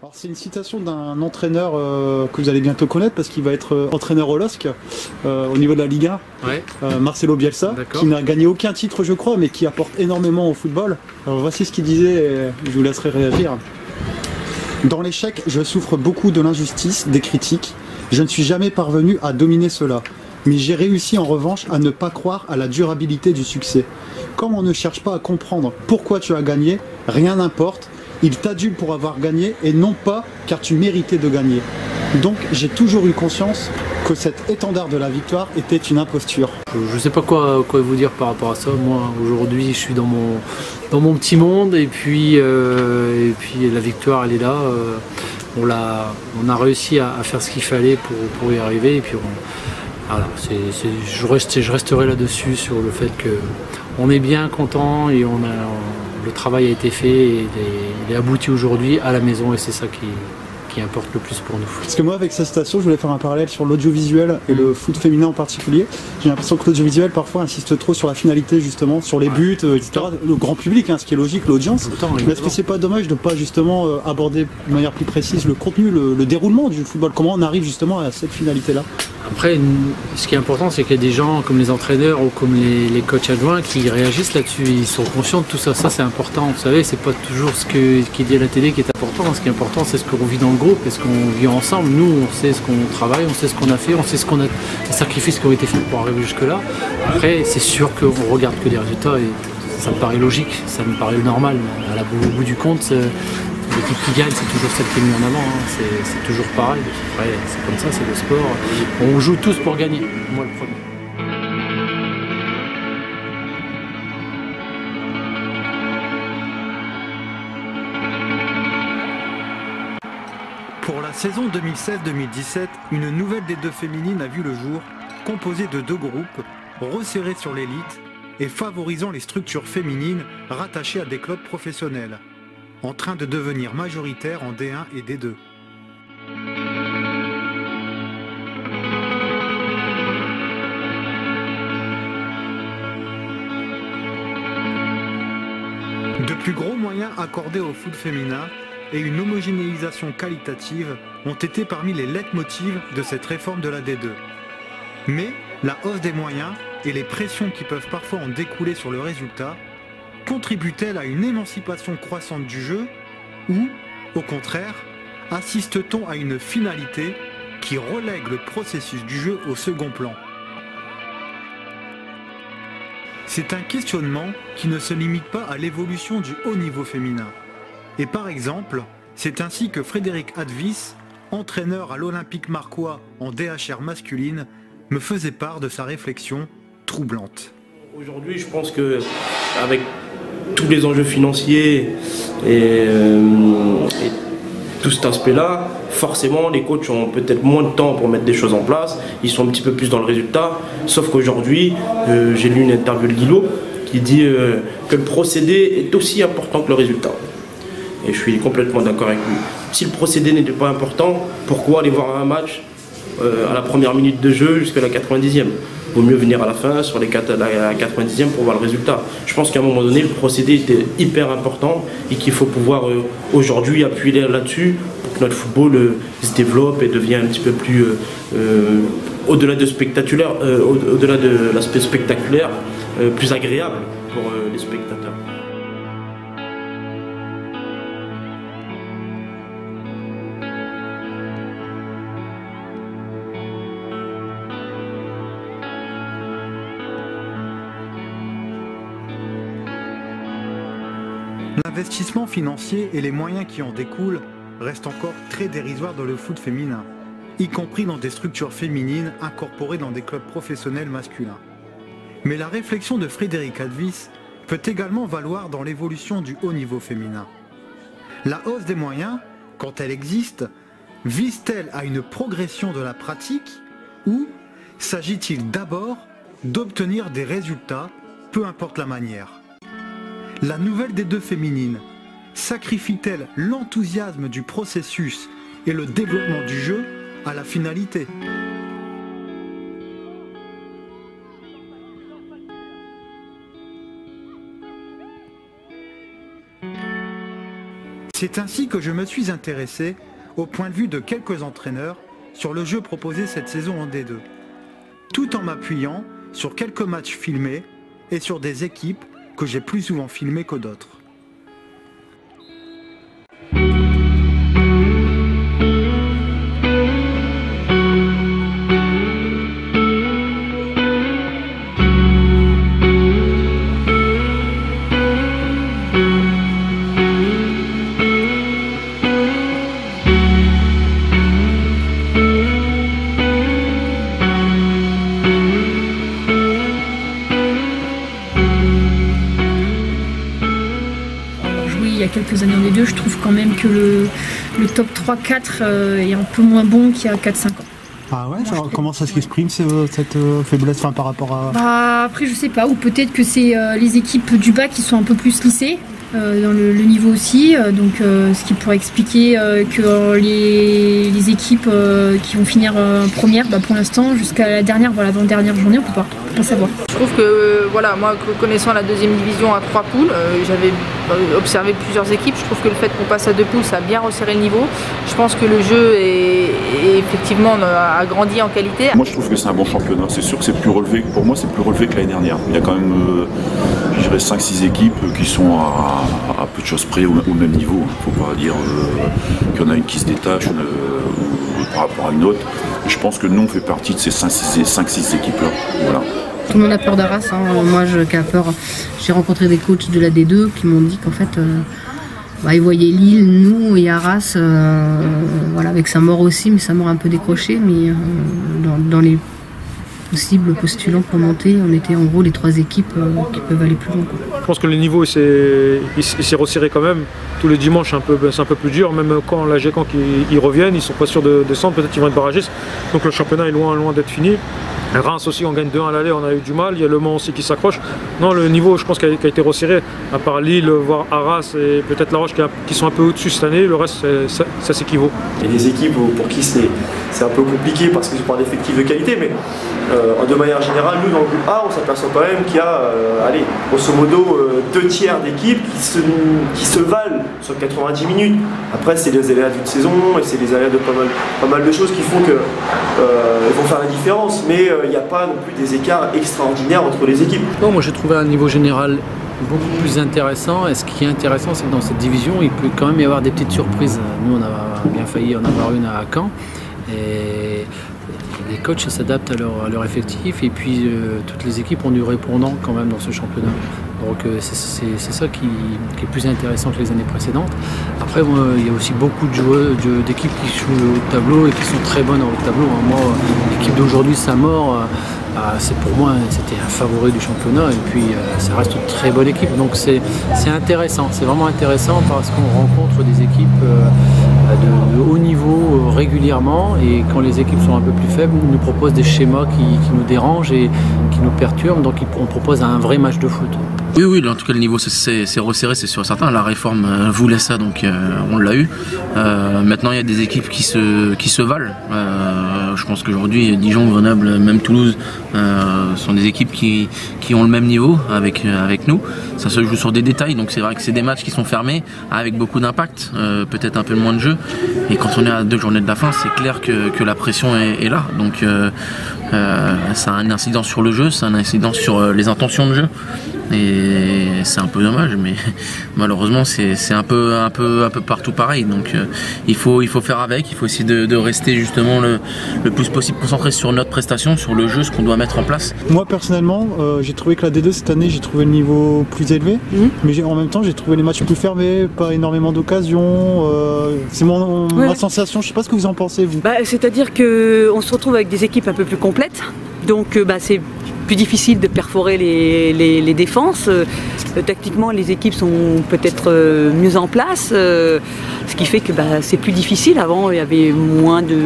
Alors c'est une citation d'un entraîneur que vous allez bientôt connaître parce qu'il va être entraîneur au LOSC au niveau de la Ligue 1, Ouais. Marcelo Bielsa, qui n'a gagné aucun titre je crois mais qui apporte énormément au football. Alors voici ce qu'il disait et je vous laisserai réagir. Dans l'échec, je souffre beaucoup de l'injustice, des critiques. Je ne suis jamais parvenu à dominer cela. Mais j'ai réussi en revanche à ne pas croire à la durabilité du succès. Comme on ne cherche pas à comprendre pourquoi tu as gagné, rien n'importe. Il t'adule pour avoir gagné et non pas car tu méritais de gagner. Donc j'ai toujours eu conscience que cet étendard de la victoire était une imposture. Je ne sais pas quoi vous dire par rapport à ça. Moi aujourd'hui je suis dans mon petit monde et puis la victoire elle est là. On a réussi à faire ce qu'il fallait pour y arriver et puis voilà, je resterai là-dessus sur le fait qu'on est bien content et le travail a été fait et il est abouti aujourd'hui à la maison et c'est ça qui importe le plus pour nous. Parce que moi avec cette station je voulais faire un parallèle sur l'audiovisuel et le foot féminin en particulier. J'ai l'impression que l'audiovisuel parfois insiste trop sur la finalité justement, sur les buts, etc. Le grand public, ce qui est logique, l'audience. Mais est-ce que c'est pas dommage de pas justement aborder de manière plus précise le contenu, le déroulement du football? Comment on arrive justement à cette finalité-là? Après, ce qui est important, c'est qu'il y a des gens comme les entraîneurs ou comme les coachs adjoints qui réagissent là-dessus. Ils sont conscients de tout ça. Ça, c'est important. Vous savez, c'est pas toujours ce qui dit à la télé qui est important. Ce qui est important, c'est ce qu'on vit dans le groupe et ce qu'on vit ensemble. Nous, on sait ce qu'on travaille, on sait ce qu'on a fait, on sait les sacrifices qui ont été faits pour arriver jusque-là. Après, c'est sûr qu'on regarde que des résultats et ça me paraît logique, ça me paraît normal. Au bout du compte, l'équipe qui gagne, c'est toujours celle qui est mise en avant, c'est toujours pareil. Après, c'est comme ça, c'est le sport. On joue tous pour gagner, moi le premier. Pour la saison 2016-2017, une nouvelle D2 féminine a vu le jour, composée de 2 groupes, resserrés sur l'élite et favorisant les structures féminines rattachées à des clubs professionnels, en train de devenir majoritaires en D1 et D2. De plus gros moyens accordés au foot féminin et une homogénéisation qualitative ont été parmi les leitmotivs de cette réforme de la D2. Mais la hausse des moyens et les pressions qui peuvent parfois en découler sur le résultat contribue-t-elle à une émancipation croissante du jeu ou, au contraire, assiste-t-on à une finalité qui relègue le processus du jeu au second plan? C'est un questionnement qui ne se limite pas à l'évolution du haut niveau féminin. Et par exemple, c'est ainsi que Frédéric Advis, entraîneur à l'Olympique Marcois en DHR masculine, me faisait part de sa réflexion troublante. Aujourd'hui, je pense que avec tous les enjeux financiers et tout cet aspect-là, forcément les coachs ont peut-être moins de temps pour mettre des choses en place, ils sont un petit peu plus dans le résultat, sauf qu'aujourd'hui, j'ai lu une interview de Guillot qui dit que le procédé est aussi important que le résultat. Et je suis complètement d'accord avec lui. Si le procédé n'était pas important, pourquoi aller voir un match à la première minute de jeu jusqu'à la 90e? Vaut mieux venir à la fin, sur la 90e pour voir le résultat. Je pense qu'à un moment donné, le procédé était hyper important et qu'il faut pouvoir aujourd'hui appuyer là-dessus pour que notre football se développe et devienne un petit peu plus, au-delà de l'aspect spectaculaire, plus agréable pour les spectateurs. L'investissement financier et les moyens qui en découlent restent encore très dérisoires dans le foot féminin, y compris dans des structures féminines incorporées dans des clubs professionnels masculins. Mais la réflexion de Frédéric Advis peut également valoir dans l'évolution du haut niveau féminin. La hausse des moyens, quand elle existe, vise-t-elle à une progression de la pratique ou s'agit-il d'abord d'obtenir des résultats, peu importe la manière? La nouvelle D2 féminine sacrifie-t-elle l'enthousiasme du processus et le développement du jeu à la finalité? C'est ainsi que je me suis intéressé au point de vue de quelques entraîneurs sur le jeu proposé cette saison en D2, tout en m'appuyant sur quelques matchs filmés et sur des équipes que j'ai plus souvent filmées que d'autres. Il y a quelques années en D2, je trouve quand même que le top 3-4 est un peu moins bon qu'il y a 4-5 ans. Ah ouais, comment ça s'exprime cette faiblesse par rapport à... Bah, après je sais pas, ou peut-être que c'est les équipes du bas qui sont un peu plus lissées, dans le niveau aussi, donc ce qui pourrait expliquer que les équipes qui vont finir première, pour l'instant jusqu'à la dernière, l'avant-dernière journée, on peut pas savoir. Je trouve que moi connaissant la deuxième division à 3 poules, j'avais observé plusieurs équipes, je trouve que le fait qu'on passe à 2 poules ça a bien resserré le niveau. Je pense que le jeu effectivement a grandi en qualité. Moi je trouve que c'est un bon championnat, c'est sûr que c'est plus relevé, pour moi c'est plus relevé que l'année dernière. Il y a quand même je dirais 5-6 équipes qui sont à peu de choses près au même niveau. Il ne faut pas dire qu'il y en a une qui se détache par rapport à une autre. Je pense que nous on fait partie de ces 5-6 équipes là. Voilà. Tout le monde a peur d'Arras. Moi, qui a peur, j'ai rencontré des coachs de la D2 qui m'ont dit qu'en fait, ils voyaient Lille, nous et Arras, avec Saint-Maur aussi, mais Saint-Maur un peu décroché, mais dans les possibles postulants pour monter, on était en gros les 3 équipes qui peuvent aller plus loin. Je pense que le niveau il s'est resserré quand même. Tous les dimanches c'est un peu plus dur, même quand l'AG ils reviennent, ils sont pas sûrs de descendre, peut-être qu'ils vont être barragistes. Donc le championnat est loin d'être fini. Reims aussi, on gagne 2-1 à l'aller, on a eu du mal. Il y a Le Mans aussi qui s'accroche. Non, le niveau, je pense qu'il a été resserré. À part Lille, voire Arras et peut-être La Roche qui sont un peu au-dessus cette année, le reste, ça s'équivaut. Il y a des équipes pour qui c'est un peu compliqué parce qu'ils ont pas d'effectifs de qualité, mais de manière générale, nous, dans le groupe A, on s'aperçoit quand même qu'il y a, grosso modo, 2 tiers d'équipes qui se valent sur 90 minutes. Après, c'est les aléas d'une saison et c'est les aléas de pas mal de choses qui font qu'ils vont faire la différence. Mais il n'y a pas non plus des écarts extraordinaires entre les équipes. Non, moi j'ai trouvé un niveau général beaucoup plus intéressant, et ce qui est intéressant c'est que dans cette division il peut quand même y avoir des petites surprises. Nous on a bien failli en avoir une à Caen et les coachs s'adaptent à leur effectif et puis toutes les équipes ont du répondant quand même dans ce championnat. Donc c'est ça qui est plus intéressant que les années précédentes. Après il y a aussi beaucoup d'équipes qui jouent au haut de tableau et qui sont très bonnes en haut de tableau. Moi l'équipe d'aujourd'hui Saint-Maur, pour moi c'était un favori du championnat et puis ça reste une très bonne équipe. Donc c'est intéressant, c'est vraiment intéressant parce qu'on rencontre des équipes de haut niveau régulièrement et quand les équipes sont un peu plus faibles, ils nous proposent des schémas qui nous dérangent et qui nous perturbent. Donc on propose un vrai match de foot. Oui, en tout cas le niveau s'est resserré, c'est sûr et certain. La réforme voulait ça, donc on l'a eu. Maintenant il y a des équipes qui se valent. Je pense qu'aujourd'hui Dijon, Grenoble, même Toulouse sont des équipes qui ont le même niveau avec nous. Ça se joue sur des détails, donc c'est vrai que c'est des matchs qui sont fermés avec beaucoup d'impact, peut-être un peu moins de jeu. Et quand on est à 2 journées de la fin, c'est clair que la pression est là. Donc ça a une incidence sur le jeu, ça a une incidence sur les intentions de jeu. Et c'est un peu dommage, mais malheureusement c'est un peu partout pareil. Donc il faut faire avec, il faut essayer de rester justement le plus possible concentré sur notre prestation, sur le jeu, ce qu'on doit mettre en place. Moi personnellement, j'ai trouvé que la D2 cette année, j'ai trouvé le niveau plus élevé, mais en même temps j'ai trouvé les matchs plus fermés, pas énormément d'occasions. C'est ma sensation, je sais pas ce que vous en pensez vous. C'est-à-dire qu'on se retrouve avec des équipes un peu plus complètes, donc c'est plus difficile de perforer les défenses. Tactiquement, les équipes sont peut-être mieux en place, ce qui fait que c'est plus difficile. Avant, il y avait moins de...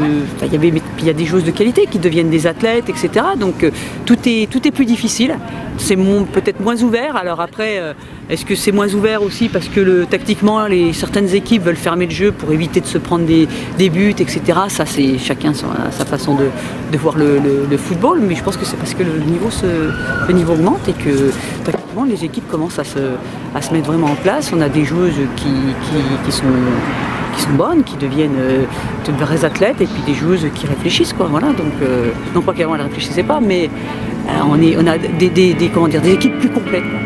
il y a des joueuses de qualité qui deviennent des athlètes, etc. Donc tout est plus difficile. c'est peut-être moins ouvert. Alors après, est-ce que c'est moins ouvert aussi parce que tactiquement, certaines équipes veulent fermer le jeu pour éviter de se prendre des buts, etc. Ça, c'est chacun sa façon de voir le football, mais je pense que c'est parce que le niveau augmente et que tactiquement, les équipes commencent à se mettre vraiment en place. On a des joueuses qui sont bonnes, qui deviennent de vraies athlètes, et puis des joueuses qui réfléchissent, quoi. Voilà, donc non pas qu'avant elles ne réfléchissaient pas, mais on a des équipes plus complètes, quoi.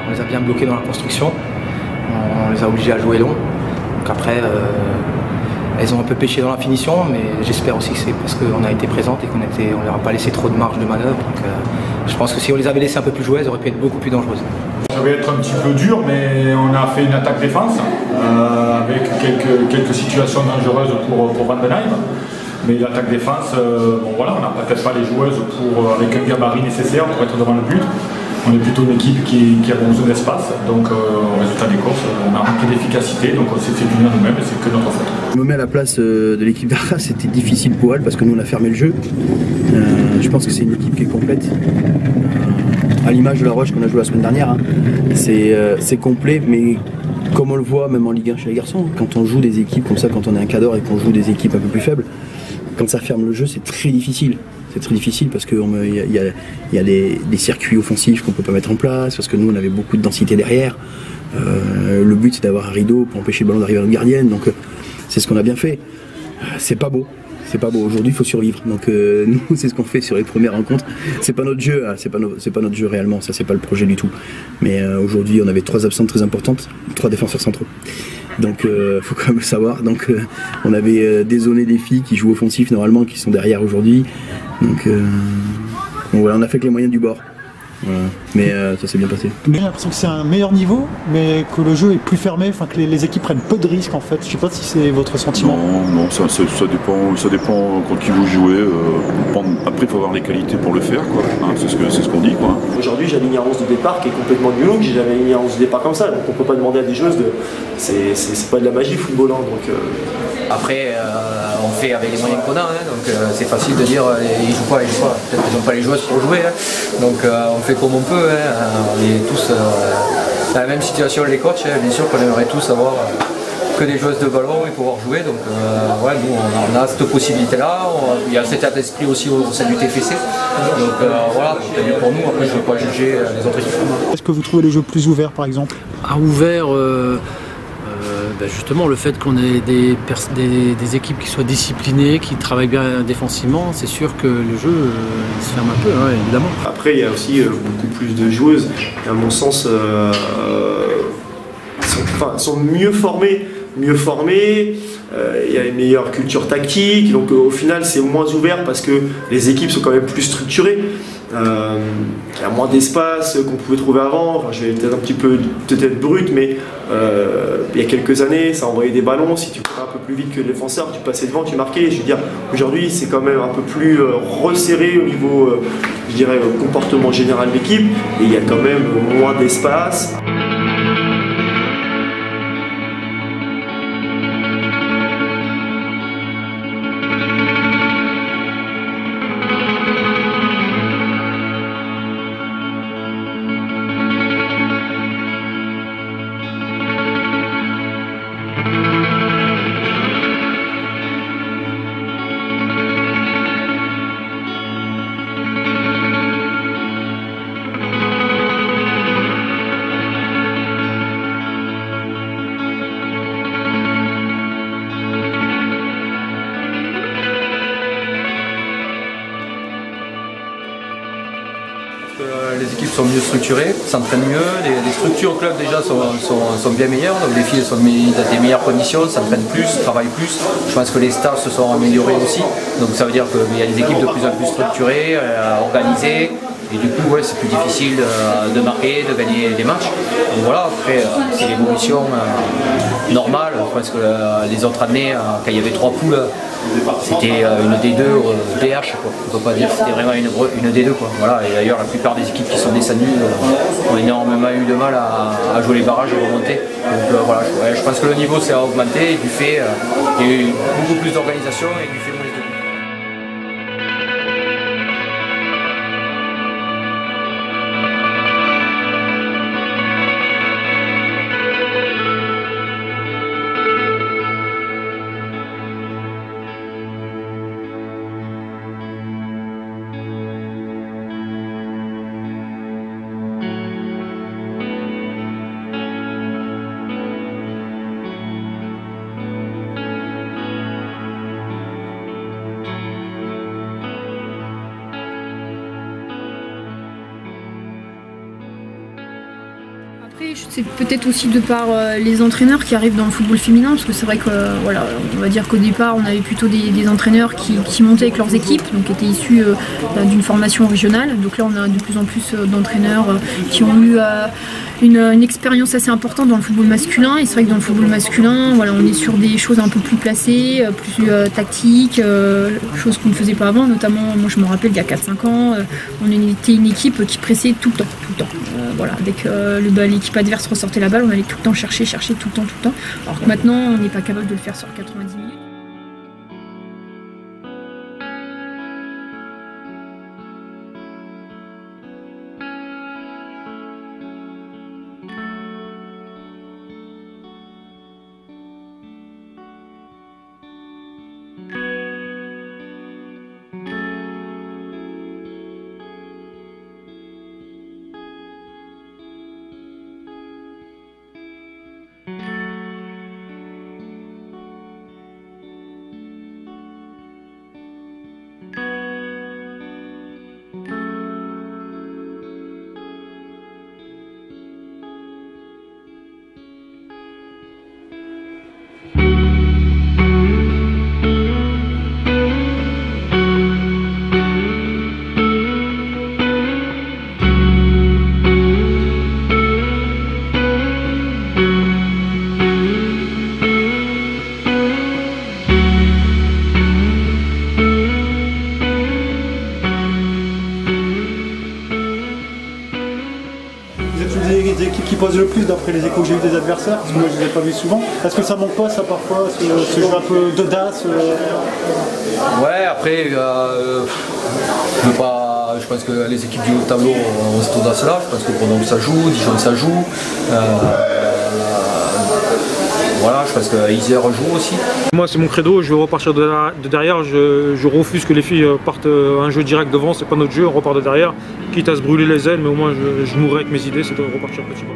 On les a bien bloqués dans la construction, on les a obligés à jouer long. Donc après, elles ont un peu pêché dans la finition, mais j'espère aussi que c'est parce qu'on a été présentes et qu'on ne leur a pas laissé trop de marge de manœuvre. Donc, je pense que si on les avait laissées un peu plus jouer, elles auraient pu être beaucoup plus dangereuses. Ça va être un petit peu dur, mais on a fait une attaque-défense avec quelques situations dangereuses pour Vandenheim. Mais l'attaque-défense, bon, voilà, on n'a peut-être pas les joueuses avec un gabarit nécessaire pour être devant le but. On est plutôt une équipe qui a besoin d'espace, donc au résultat des courses, on a manqué d'efficacité, donc on s'est fait punir nous-mêmes et c'est que notre faute. Je me mets à la place de l'équipe d'Arras, c'était difficile pour elle parce que nous on a fermé le jeu. Je pense que c'est une équipe qui est complète. À l'image de la Roche qu'on a joué la semaine dernière, hein. C'est complet, mais comme on le voit même en Ligue 1 chez les garçons, quand on joue des équipes comme ça, quand on est un cadre et qu'on joue des équipes un peu plus faibles, quand ça ferme le jeu, c'est très difficile. C'est très difficile parce qu'il y a des circuits offensifs qu'on ne peut pas mettre en place, parce que nous on avait beaucoup de densité derrière. Le but c'est d'avoir un rideau pour empêcher le ballon d'arriver à notre gardienne, donc c'est ce qu'on a bien fait. C'est pas beau. C'est pas beau. Aujourd'hui, il faut survivre. Donc nous, c'est ce qu'on fait sur les premières rencontres. C'est pas notre jeu, hein. C'est pas notre jeu réellement. Ça, c'est pas le projet du tout. Mais aujourd'hui, on avait 3 absentes très importantes, 3 défenseurs centraux. Donc, faut quand même le savoir. Donc, on avait dézonné des filles qui jouent offensif normalement, qui sont derrière aujourd'hui. Donc voilà, on a fait que les moyens du bord. Voilà. Mais ça s'est bien passé. J'ai l'impression que c'est un meilleur niveau, mais que le jeu est plus fermé, enfin que les équipes prennent peu de risques en fait. Je sais pas si c'est votre sentiment. Non, ça dépend quand qui vous jouez. Après, il faut avoir les qualités pour le faire, quoi. Hein, c'est ce qu'on dit, quoi. Aujourd'hui, j'aligne un 11 de départ qui est complètement du look. J'ai jamais aligné un 11 de départ comme ça, donc on peut pas demander à des joueuses de. C'est pas de la magie le football, hein, donc. Après, on fait avec les moyens qu'on a, hein, donc c'est facile de dire ils jouent pas. Peut-être qu'ils n'ont pas les joueuses pour jouer, hein, donc on fait comme on peut. Hein, on est tous dans la même situation les coachs. Hein, bien sûr qu'on aimerait tous avoir que des joueuses de ballon et pouvoir jouer. Donc ouais, nous on a cette possibilité-là. Il y a cet état d'esprit aussi au sein du TFC. Donc voilà, c'est mieux pour nous. Après, je ne veux pas juger les autres équipes. Est-ce que vous trouvez les jeux plus ouverts par exemple? Ouvert. Justement, le fait qu'on ait des équipes qui soient disciplinées, qui travaillent bien défensivement, c'est sûr que le jeu se ferme un peu, hein, évidemment. Après, il y a aussi beaucoup plus de joueuses, à mon sens, sont mieux formées. Il y a une meilleure culture tactique, donc au final c'est moins ouvert parce que les équipes sont quand même plus structurées. Il y a moins d'espace qu'on pouvait trouver avant. Enfin, je vais être un petit peu peut-être brut, mais il y a quelques années, ça envoyait des ballons. Si tu courais un peu plus vite que le défenseur, tu passais devant, tu marquais. Je veux dire, aujourd'hui, c'est quand même un peu plus resserré au niveau, je dirais, comportement général de l'équipe, et il y a quand même moins d'espace. structuré, s'entraînent mieux, les structures au club déjà sont bien meilleures, donc les filles sont dans des meilleures conditions, s'entraînent plus, travaillent plus. Je pense que les staffs se sont améliorés aussi, donc ça veut dire qu'il y a des équipes de plus en plus structurées, organisées. Et du coup, ouais, c'est plus difficile de marquer, de gagner des matchs. Donc voilà, après, c'est l'évolution normale. Je pense que les autres années, quand il y avait 3 poules, c'était une D2 DH. Quoi. On ne peut pas dire que c'était vraiment une D2. Quoi. Voilà. Et d'ailleurs, la plupart des équipes qui sont descendues ont énormément eu de mal à jouer les barrages et remonter. Donc voilà, je pense que le niveau s'est augmenté du fait, il y a eu beaucoup plus d'organisation et du fait moins de... C'est peut-être aussi de par les entraîneurs qui arrivent dans le football féminin, parce que c'est vrai que voilà, on va dire qu'au départ on avait plutôt des entraîneurs qui montaient avec leurs équipes, donc qui étaient issus d'une formation régionale. Donc là on a de plus en plus d'entraîneurs qui ont eu une expérience assez importante dans le football masculin. Et c'est vrai que dans le football masculin, voilà, on est sur des choses un peu plus placées, plus tactiques, choses qu'on ne faisait pas avant. Notamment, moi je me rappelle il y a 4-5 ans, on était une équipe qui pressait tout le temps. Voilà, dès que l'équipe adverse ressortait la balle, on allait tout le temps chercher tout le temps. Alors que maintenant, on n'est pas capable de le faire sur 90 minutes. Des équipes qui posent le plus d'après les échos que j'ai eu des adversaires, parce que moi je les ai pas vus souvent. Est-ce que ça manque pas ça parfois, ce jeu un peu d'audace Ouais, après, je pense que les équipes du haut de tableau ont cette audace-là. Je pense que Grenoble ça joue, Dijon ça joue. Voilà, je pense que Isère joue aussi. Moi c'est mon credo, je veux repartir de derrière, je refuse que les filles partent un jeu direct devant, c'est pas notre jeu, on repart de derrière, quitte à se brûler les ailes, mais au moins je mourrai avec mes idées, c'est de repartir petit pas.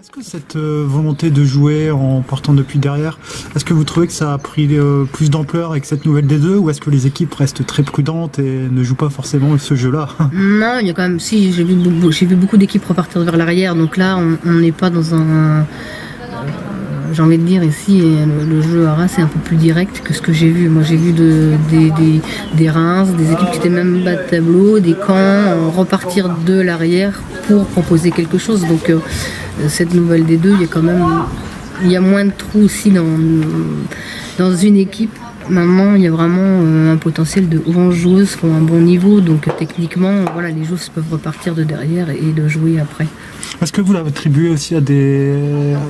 Est-ce que cette volonté de jouer en partant depuis derrière, est-ce que vous trouvez que ça a pris plus d'ampleur avec cette nouvelle D2 ou est-ce que les équipes restent très prudentes et ne jouent pas forcément ce jeu-là? Non, il y a quand même, si, j'ai vu beaucoup d'équipes repartir vers l'arrière, donc là on n'est pas dans un... j'ai envie de dire ici, le jeu à Reims est un peu plus direct que ce que j'ai vu. Moi j'ai vu des Reims, des équipes qui étaient même bas de tableau, des camps, repartir de l'arrière pour proposer quelque chose. Donc cette nouvelle D2, il y a moins de trous aussi dans une équipe. Maintenant, il y a vraiment un potentiel de 11 joueuses qui ont un bon niveau, donc techniquement, voilà, les joueuses peuvent repartir de derrière et de jouer après. Est-ce que vous l'attribuez aussi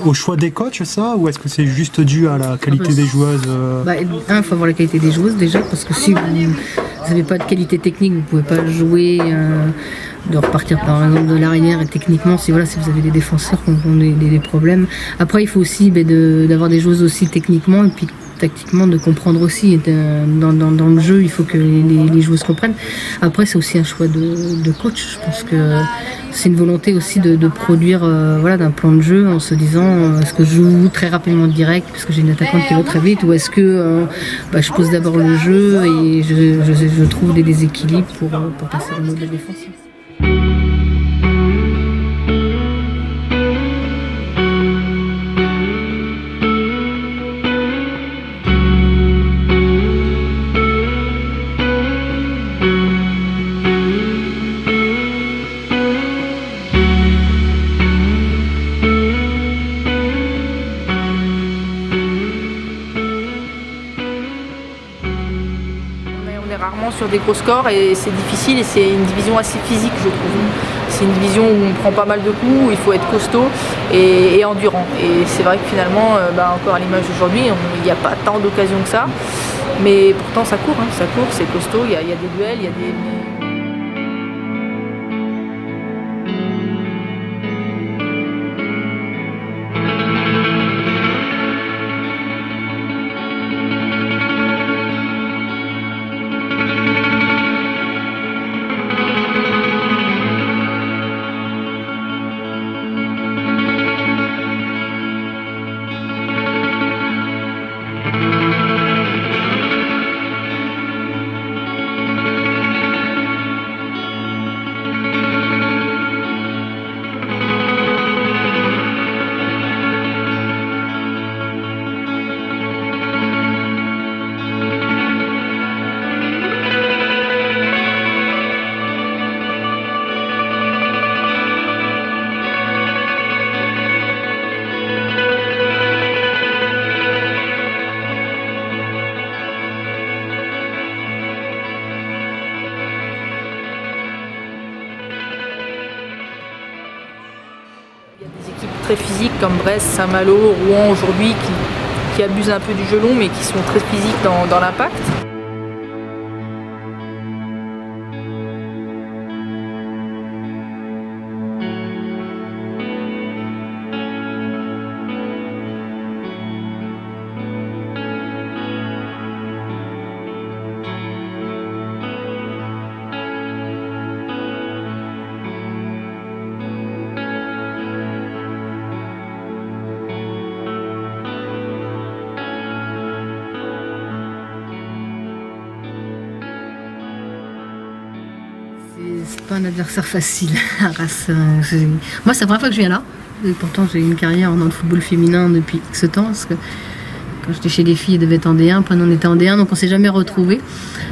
au choix des coachs, ça, ou est-ce que c'est juste dû à la qualité des joueuses? Il faut avoir la qualité des joueuses déjà, parce que si vous n'avez pas de qualité technique, vous ne pouvez pas jouer, de repartir par exemple de l'arrière, et techniquement, si vous avez des défenseurs qui ont des problèmes. Après, il faut aussi d'avoir des joueuses aussi techniquement, et puis tactiquement de comprendre aussi dans le jeu, il faut que les joueuses comprennent. Après, c'est aussi un choix de coach. Je pense que c'est une volonté aussi de produire d'un plan de jeu en se disant est-ce que je joue très rapidement direct parce que j'ai une attaquante qui va très vite, ou est-ce que je pose d'abord le jeu et je trouve des déséquilibres pour passer au mode défensif. Sur des gros scores et c'est difficile et c'est une division assez physique, je trouve. C'est une division où on prend pas mal de coups, où il faut être costaud et endurant. Et c'est vrai que finalement, encore à l'image d'aujourd'hui, il n'y a pas tant d'occasions que ça. Mais pourtant ça court, c'est costaud, il y a des duels, il y a des... très physiques comme Brest, Saint-Malo, Rouen aujourd'hui qui abusent un peu du jeu long mais qui sont très physiques dans l'impact. C'est pas un adversaire facile, Arras. Moi, c'est la première fois que je viens là. Et pourtant, j'ai une carrière dans le football féminin depuis X temps. Parce que quand j'étais chez les filles, elles devaient être en D1. Après, on était en D1, donc on s'est jamais retrouvés.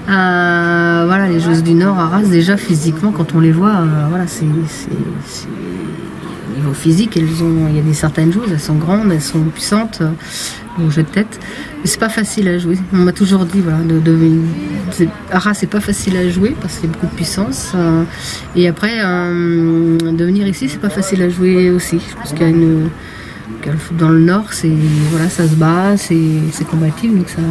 Voilà, les joueuses du Nord, Arras, déjà physiquement, quand on les voit, voilà, c'est niveau physique, il y a certaines joueuses, elles sont grandes, elles sont puissantes, au jeu de tête. Mais c'est pas facile à jouer. On m'a toujours dit, voilà, Arras, c'est pas facile à jouer parce qu'il y a beaucoup de puissance. Et après, de venir ici, c'est pas facile à jouer aussi. Je pense qu'il y a le foot dans le Nord, voilà, ça se bat, c'est combatif, donc ça.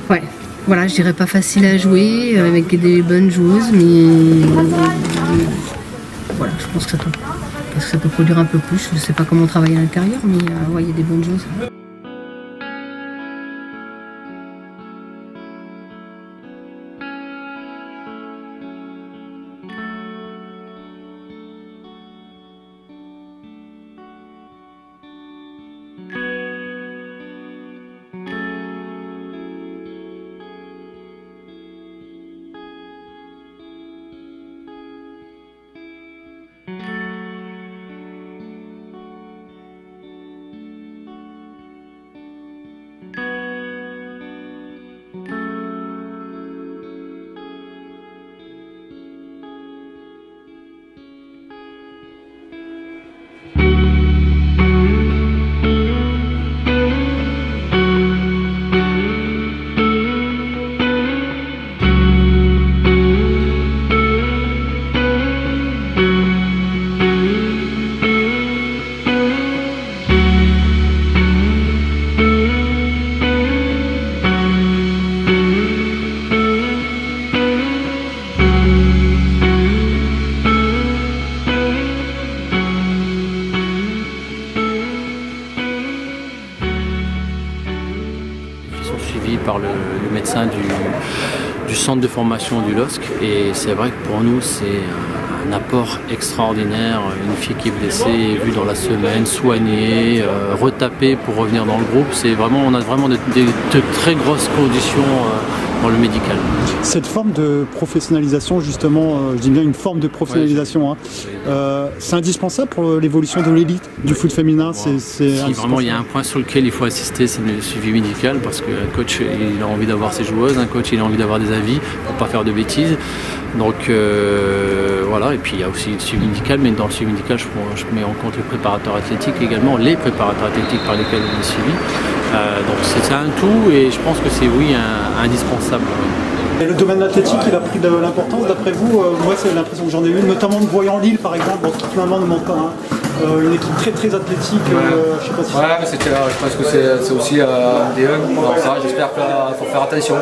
Ouais. Voilà, je dirais pas facile à jouer, avec des bonnes joueuses, mais voilà, je pense que ça peut produire un peu plus. Je ne sais pas comment travailler à l'intérieur, mais ouais, il y a des bonnes joueuses. suivi par le médecin du centre de formation du LOSC. Et c'est vrai que pour nous, c'est un apport extraordinaire. Une fille qui est blessée, vue dans la semaine, soignée, retapée pour revenir dans le groupe. On a vraiment de très grosses conditions dans le médical. Cette forme de professionnalisation, justement, je dis bien une forme de professionnalisation, c'est indispensable pour l'évolution de l'élite du foot féminin. Si vraiment il y a un point sur lequel il faut assister, c'est le suivi médical, parce qu'un coach il a envie d'avoir ses joueuses, un coach il a envie d'avoir des avis pour ne pas faire de bêtises. Donc voilà, et puis il y a aussi le suivi médical, mais dans le suivi médical je mets en compte les préparateurs athlétiques également, les préparateurs athlétiques par lesquels on est suivi. Donc c'est un tout, et je pense que c'est indispensable. Et le domaine athlétique, il a pris de l'importance d'après vous? Moi c'est l'impression que j'en ai eu, notamment de voyant Lille par exemple, qui finalement ne manque pas. Une équipe très athlétique, je sais pas si... Ouais, mais je pense que c'est aussi un des dans ça, j'espère qu'il faut faire attention.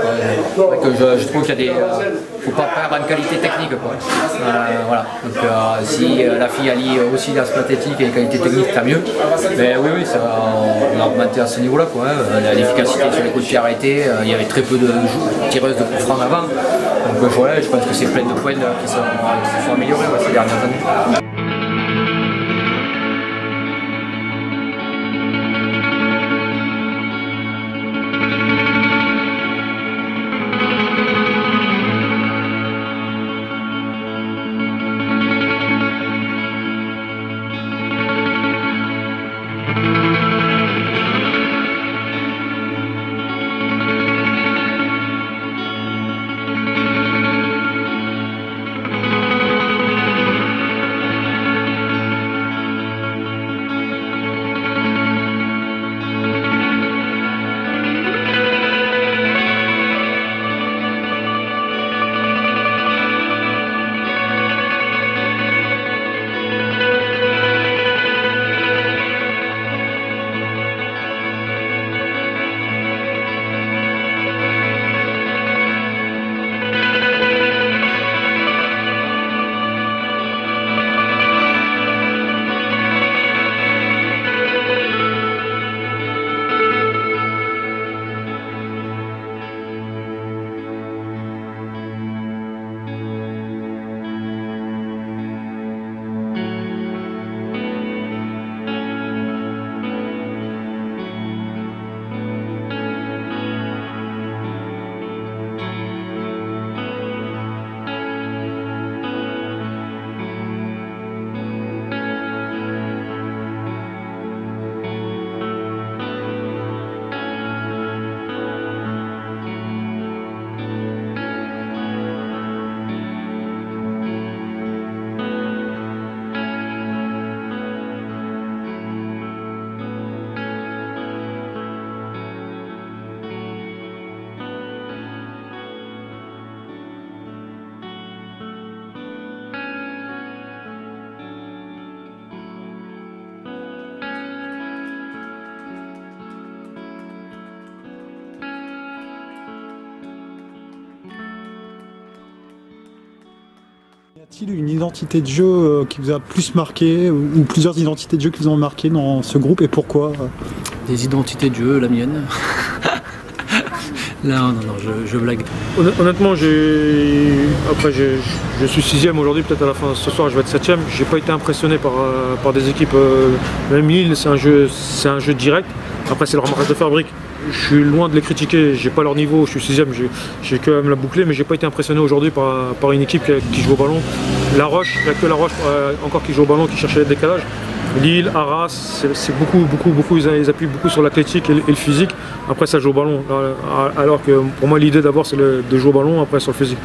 Que je trouve qu'il y a faut pas perdre en qualité technique. Voilà. Donc si la fille allie aussi l'aspect athlétique et la qualité technique, tant mieux. Mais oui, ça, on a augmenté à ce niveau-là. L'efficacité sur les coups de pied arrêtés, il y avait très peu de tireuses de coups francs avant. Donc voilà, je pense que c'est plein de points qui sont améliorés ces dernières années. Y a-t-il une identité de jeu qui vous a plus marqué, ou plusieurs identités de jeu qui vous ont marqué dans ce groupe, et pourquoi? Des identités de jeu, la mienne. Non, je blague. Honnêtement, après je suis 6ème aujourd'hui, peut-être à la fin ce soir je vais être 7ème. J'ai pas été impressionné par des équipes, même Lille, c'est un jeu direct. Après c'est leur marque de fabrique. Je suis loin de les critiquer, j'ai pas leur niveau, je suis 6ème, j'ai quand même la boucler, mais j'ai pas été impressionné aujourd'hui par une équipe qui joue au ballon. La Roche, il n'y a que La Roche encore qui joue au ballon, qui cherchait le décalage. Lille, Arras, c'est beaucoup, ils appuient beaucoup sur l'athlétique et le physique. Après ça joue au ballon, alors que pour moi l'idée d'abord c'est de jouer au ballon, après sur le physique.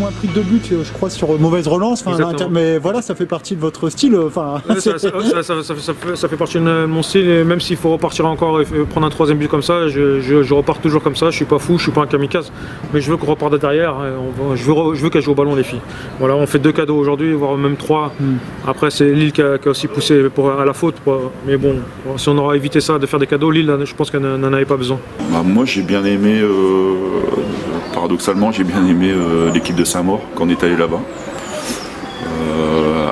moins pris 2 buts, je crois, sur mauvaise relance. Mais voilà, ça fait partie de votre style. Ça fait partie de mon style. Et même s'il faut repartir encore et prendre un 3e but comme ça, je repars toujours comme ça. Je suis pas fou, je suis pas un kamikaze. Mais je veux qu'on reparte de derrière. Je veux qu'elles jouent au ballon, les filles. Voilà, on fait 2 cadeaux aujourd'hui, voire même 3. Après, c'est Lille qui a aussi poussé à la faute. Mais bon, si on aura évité ça, de faire des cadeaux, Lille, je pense qu'elle n'en avait pas besoin. Moi, j'ai bien aimé, paradoxalement, j'ai bien aimé l'équipe de Saint-Maur quand on est allé là-bas.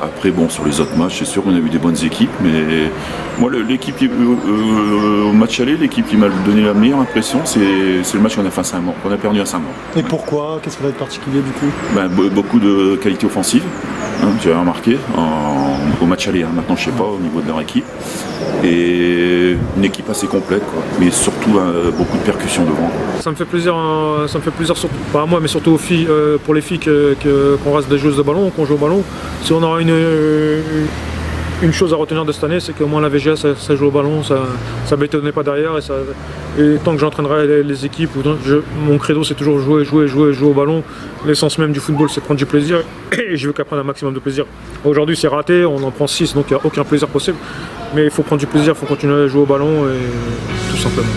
Après, bon, sur les autres matchs, c'est sûr qu'on a eu des bonnes équipes, mais moi, l'équipe au match aller, l'équipe qui m'a donné la meilleure impression, c'est le match qu'on a fait à Saint-Maur, qu'on a perdu à Saint-Maur. Et pourquoi? Qu'est-ce qui va être particulier du coup? Beaucoup de qualité offensive, tu as remarqué, au match aller, maintenant je sais pas, au niveau de leur équipe. Et une équipe assez complète, quoi. Mais surtout beaucoup de percussions devant. Quoi. Ça me fait plaisir surtout, pas à moi, mais surtout aux filles, pour les filles qu'on reste des joueuses de ballon, qu'on joue au ballon. Si on aura une chose à retenir de cette année, c'est qu'au moins la VGA ça joue au ballon, ça bétonnait pas derrière et tant que j'entraînerai les équipes, mon credo c'est toujours jouer au ballon. L'essence même du football c'est prendre du plaisir et je veux qu'elle prenne un maximum de plaisir. Aujourd'hui c'est raté, on en prend 6 donc il n'y a aucun plaisir possible. Mais il faut prendre du plaisir, il faut continuer à jouer au ballon et tout simplement.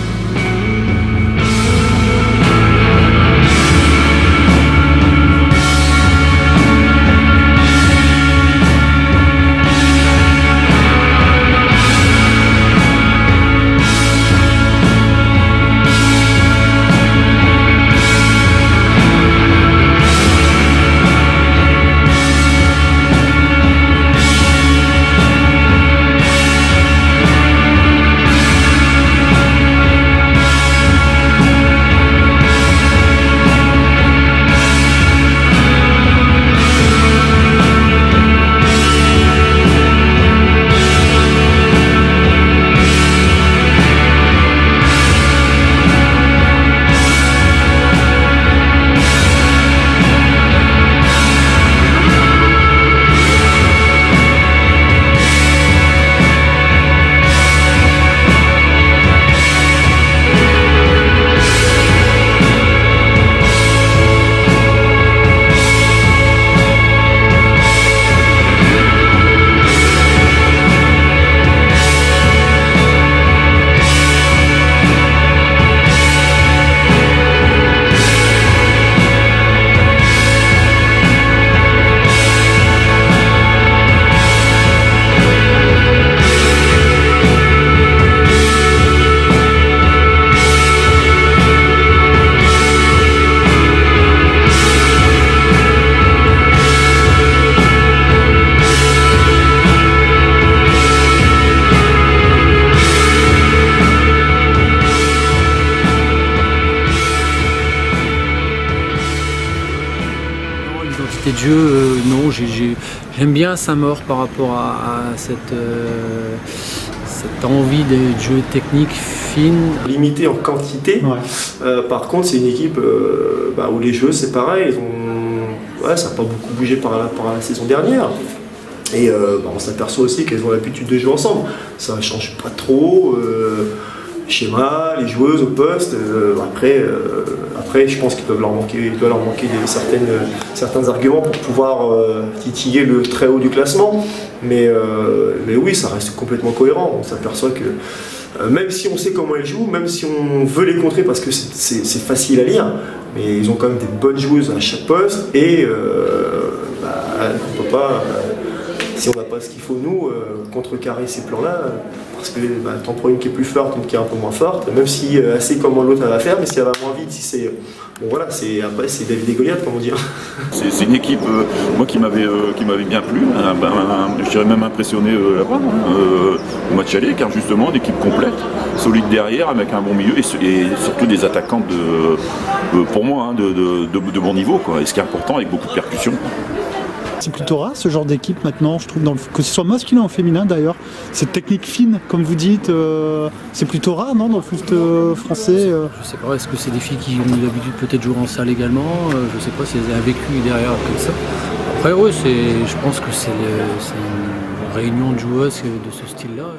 De jeu, non, j'aime bien Saint-Maur par rapport à cette envie de jeu technique fine. Limité en quantité, par contre c'est une équipe où les jeux c'est pareil, ça n'a pas beaucoup bougé par la saison dernière. Et on s'aperçoit aussi qu'elles ont l'habitude de jouer ensemble, ça ne change pas trop. Schéma, les joueuses au poste, après je pense qu'il doit leur manquer certains arguments pour pouvoir titiller le très haut du classement, mais oui, ça reste complètement cohérent. On s'aperçoit que même si on sait comment elles jouent, même si on veut les contrer parce que c'est facile à lire, mais ils ont quand même des bonnes joueuses à chaque poste et on peut pas, si on n'a pas ce qu'il faut nous, contrecarrer ces plans-là. Parce que t'en prends une qui est plus forte, une qui est un peu moins forte, même si elle sait comment l'autre elle va faire, mais si elle va moins vite, si c'est. Bon voilà, après c'est David et Goliath, comme on dit. C'est une équipe moi qui m'avait bien plu, je dirais même impressionné là-bas, au match aller, car justement une équipe complète, solide derrière, avec un bon milieu et surtout des attaquants pour moi de bon niveau, quoi. Et ce qui est important, avec beaucoup de percussions. C'est plutôt rare ce genre d'équipe maintenant, je trouve, que ce soit masculin ou féminin d'ailleurs. Cette technique fine, comme vous dites, c'est plutôt rare, non, dans le foot français Je sais pas, est-ce que c'est des filles qui ont l'habitude peut-être de jouer en salle également? Je sais pas si elles ont vécu derrière comme ça. Après, oui, je pense que c'est une réunion de joueuses de ce style-là.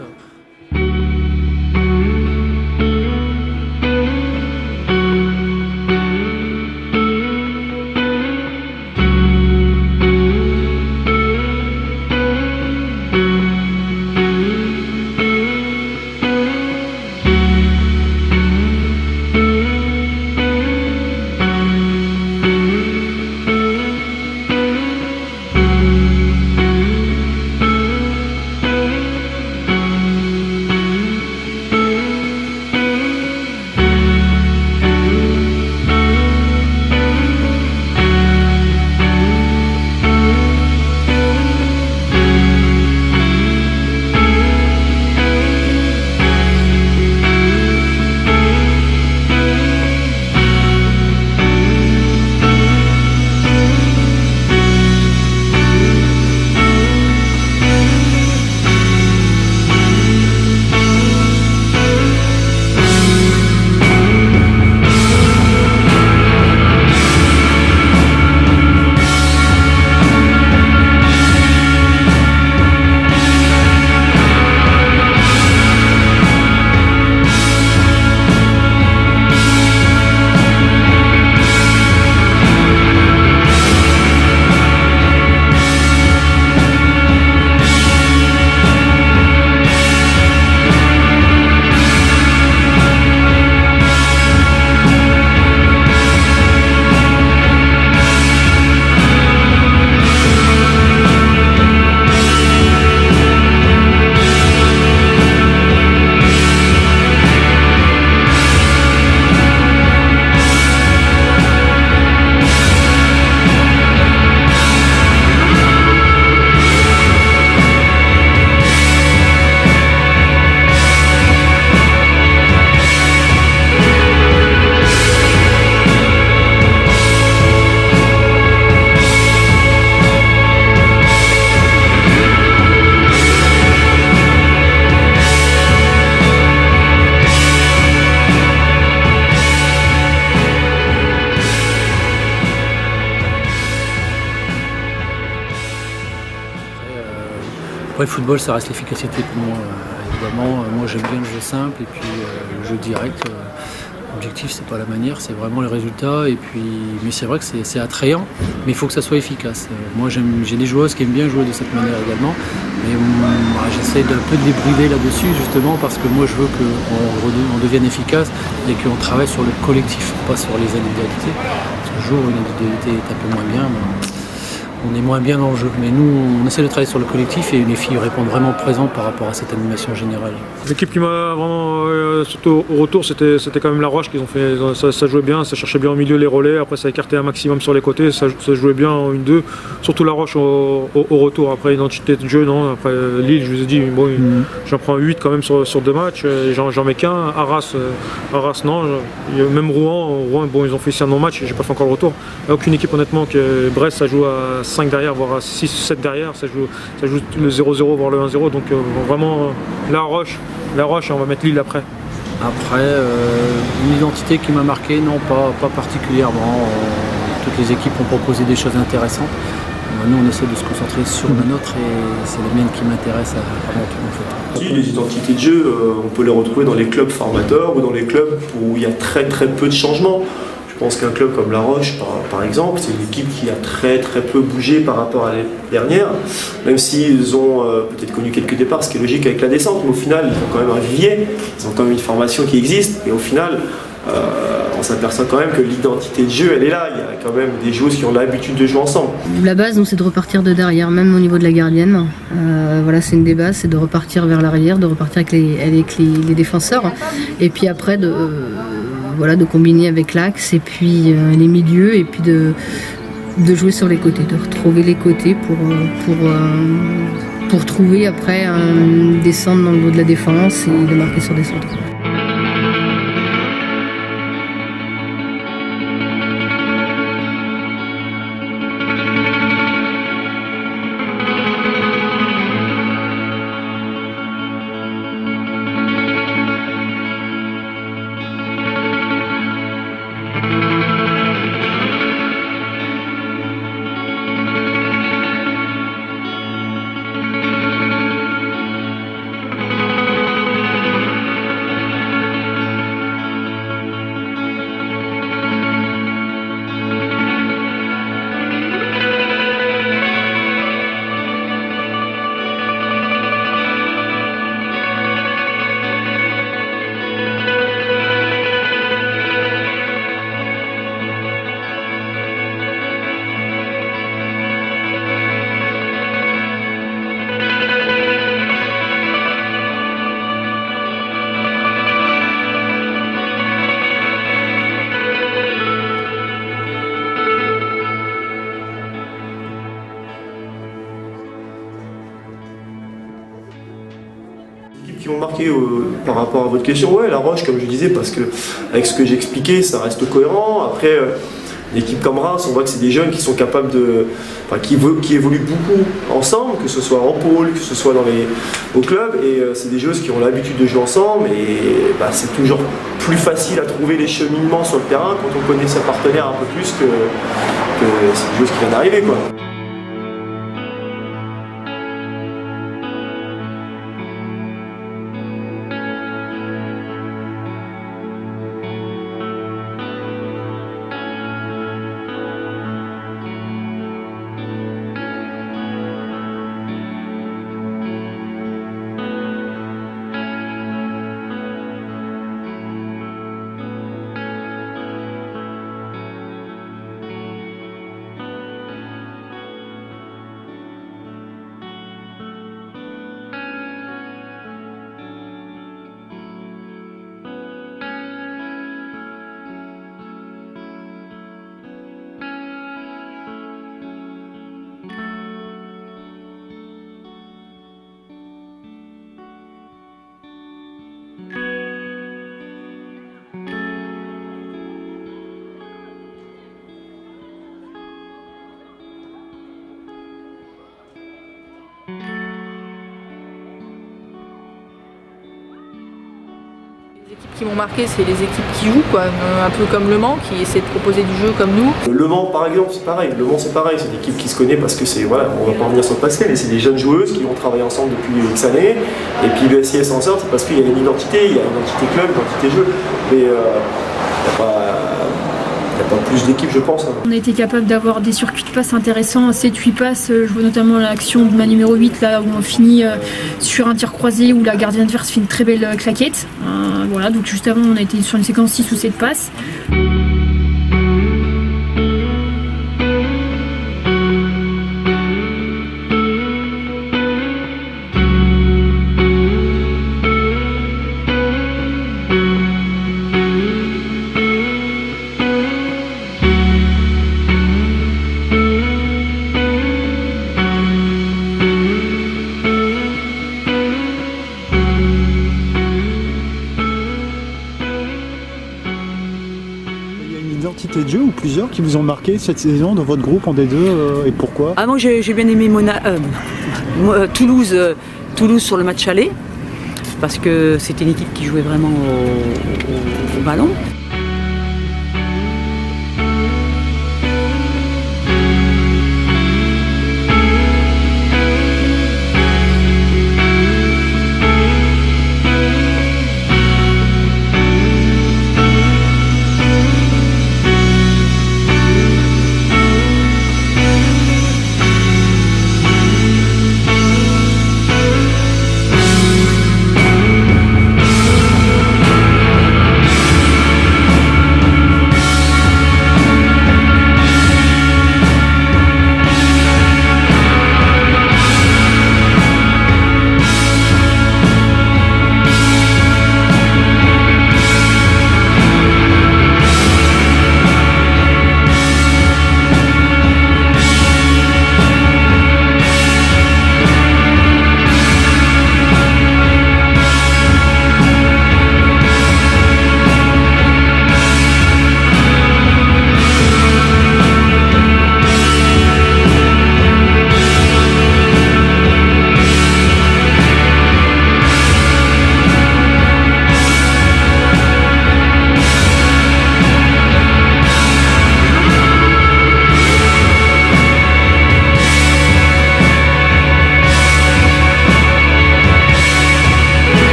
Après, le football, ça reste l'efficacité pour moi. Évidemment, moi j'aime bien le jeu simple et puis le jeu direct. L'objectif, c'est pas la manière, c'est vraiment les résultats. Et puis, mais c'est vrai que c'est attrayant, mais il faut que ça soit efficace. Moi, j'ai des joueuses qui aiment bien jouer de cette manière également, mais j'essaie d'un peu de les brider là-dessus, justement, parce que moi, je veux qu'on devienne efficace et qu'on travaille sur le collectif, pas sur les individualités. Parce que le jour où une individualité est un peu moins bien, on est moins bien dans le jeu. Mais nous, on essaie de travailler sur le collectif et les filles répondent vraiment présentes par rapport à cette animation générale. L'équipe qui m'a vraiment, surtout au retour, c'était quand même La Roche qu'ils ont fait. Ça jouait bien, ça cherchait bien au milieu les relais. Après, ça écartait un maximum sur les côtés. Ça jouait bien en 1-2. Surtout La Roche au retour. Après, identité de jeu, non. Après, Lille, je vous ai dit, bon, j'en prends 8 quand même sur 2 matchs. J'en mets qu'un. Arras, non. Même Rouen, bon, ils ont fait ici un non-match. J'ai pas fait encore le retour. Il n'y a aucune équipe, honnêtement, que Brest, ça joue à 5 derrière, voire à 6-7 derrière, ça joue le 0-0, voire le 1-0, donc vraiment La Roche, et on va mettre Lille après. Après, une identité qui m'a marqué, non, pas particulièrement. Toutes les équipes ont proposé des choses intéressantes. Nous, on essaie de se concentrer sur la nôtre et c'est la mienne qui m'intéresse avant tout, en fait. Les identités de jeu, on peut les retrouver dans les clubs formateurs ou dans les clubs où il y a très peu de changements. Je pense qu'un club comme La Roche, par exemple, c'est une équipe qui a très peu bougé par rapport à l'année dernière, même s'ils ont peut-être connu quelques départs, ce qui est logique avec la descente, mais au final, ils ont quand même un vivier, ils ont quand même une formation qui existe, et au final, on s'aperçoit quand même que l'identité de jeu, elle est là. Il y a quand même des joueuses qui ont l'habitude de jouer ensemble. La base, c'est de repartir de derrière, même au niveau de la gardienne. Voilà, c'est une des bases, c'est de repartir vers l'arrière, de repartir avec les défenseurs, et puis après de combiner avec l'axe et puis les milieux et puis de jouer sur les côtés, de retrouver les côtés pour trouver après descendre dans le dos de la défense et de marquer sur des centres. Qui m'ont marqué par rapport à votre question, ouais, La Roche, comme je disais, parce que avec ce que j'ai expliqué, ça reste cohérent. Après, une équipe comme Reims, on voit que c'est des jeunes qui sont capables qui évoluent beaucoup ensemble, que ce soit en pôle, que ce soit au club, et c'est des joueuses qui ont l'habitude de jouer ensemble, et c'est toujours plus facile à trouver les cheminements sur le terrain quand on connaît sa partenaire un peu plus que c'est une joueuse qui vient d'arriver, quoi. qui m'ont marqué, c'est les équipes qui jouent, quoi. Un peu comme Le Mans, qui essaie de proposer du jeu comme nous. Le Mans, par exemple, c'est pareil. Le Mans, c'est pareil. C'est une équipe qui se connaît parce que c'est, voilà, on va pas revenir sur le passé, mais c'est des jeunes joueuses qui ont travaillé ensemble depuis X années. Et puis le SIS en sort, c'est parce qu'il y a une identité, il y a une identité club, une identité jeu. Mais il n'y a pas plus d'équipes, je pense. On a été capable d'avoir des circuits de passes intéressants, 7-8 passes. Je vois notamment l'action de ma numéro 8, là, où on finit sur un tir croisé, où la gardienne adverse fait une très belle claquette. Voilà, donc juste avant, on a été sur une séquence 6 ou 7 passes. De jeu ou plusieurs qui vous ont marqué cette saison dans votre groupe en D2 et pourquoi? Ah, moi j'ai bien aimé Toulouse sur le match aller parce que c'était une équipe qui jouait vraiment au ballon.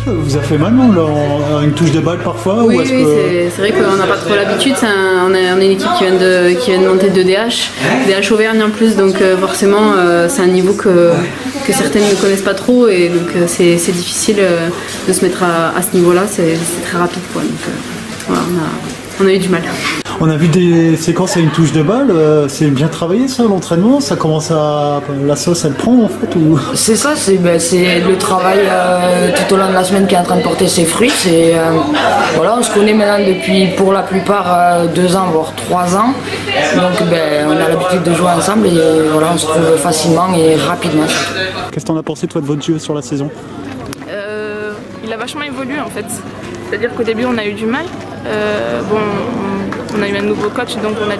Vous a fait mal, non, une touche de balle parfois? Oui, c'est vrai qu'on n'a pas trop l'habitude. On est une équipe qui vient de monter de DH Auvergne en plus, donc forcément c'est un niveau que certaines ne connaissent pas trop, et donc c'est difficile de se mettre à ce niveau-là. C'est très rapide, quoi. Donc voilà, on a eu du mal. On a vu des séquences à une touche de balle, c'est bien travaillé ça, l'entraînement, ça commence à... la sauce elle prend en fait ou... C'est ça, c'est le travail tout au long de la semaine qui est en train de porter ses fruits. Voilà, on se connaît maintenant depuis pour la plupart 2 ans, voire 3 ans, donc on a l'habitude de jouer ensemble et voilà, on se trouve facilement et rapidement. Qu'est-ce que t'en as pensé toi de votre jeu sur la saison? Il a vachement évolué en fait, c'est-à-dire qu'au début on a eu du mal, on a eu un nouveau coach, donc on a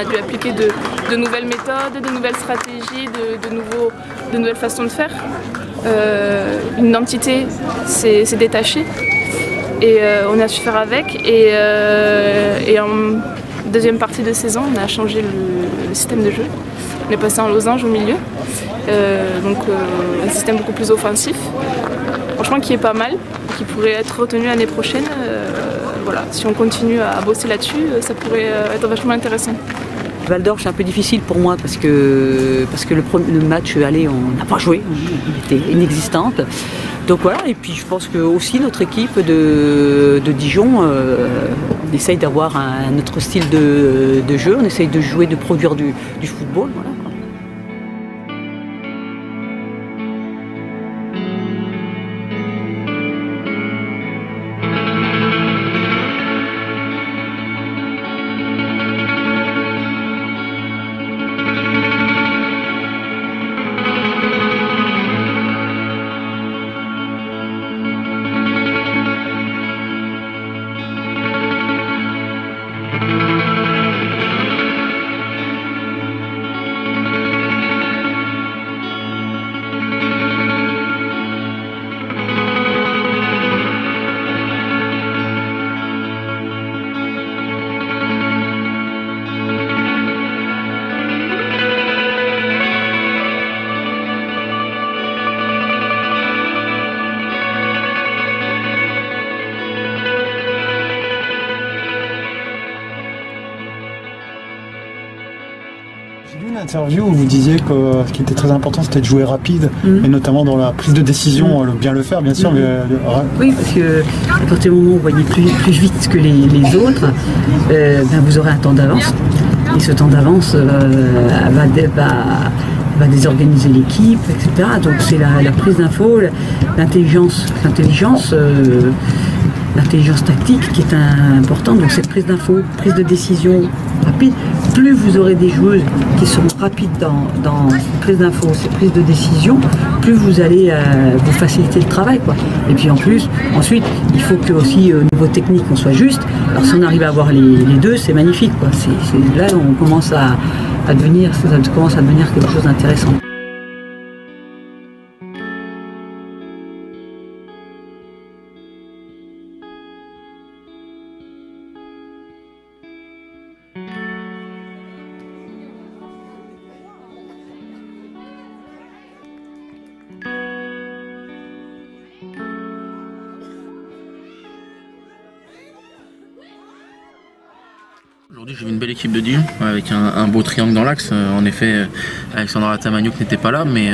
dû appliquer de nouvelles méthodes, de nouvelles stratégies, de nouvelles façons de faire. Une identité s'est détachée et on a su faire avec. Et en deuxième partie de saison, on a changé le système de jeu. On est passé en losange au milieu, donc un système beaucoup plus offensif. Franchement qui est pas mal, qui pourrait être retenu l'année prochaine. Voilà, si on continue à bosser là-dessus, ça pourrait être vachement intéressant. Val d'Or, c'est un peu difficile pour moi parce que le match aller, on n'a pas joué, on était inexistante. Donc voilà, et puis je pense que aussi notre équipe de Dijon, on essaye d'avoir un autre style de jeu, on essaye de jouer, de produire du football. Voilà. J'ai lu une interview où vous disiez que ce qui était très important c'était de jouer rapide, et notamment dans la prise de décision, bien le faire bien sûr. Mais, oui, parce que à partir du moment où vous voyez plus vite que les autres, vous aurez un temps d'avance. Et ce temps d'avance va désorganiser l'équipe, etc. Donc c'est la prise d'info, l'intelligence tactique qui est importante. Donc cette prise d'info, prise de décision rapide, plus vous aurez des joueuses qui seront rapides dans cette prise d'info, cette prise de décision, plus vous allez vous faciliter le travail, quoi. Et puis ensuite, il faut que aussi au niveau technique on soit juste. Alors si on arrive à avoir les deux, c'est magnifique, quoi. Là on commence à devenir quelque chose d'intéressant. Aujourd'hui, j'ai vu une belle équipe de Dijon avec un beau triangle dans l'axe. En effet, Alexandre Atamagnouk n'était pas là, mais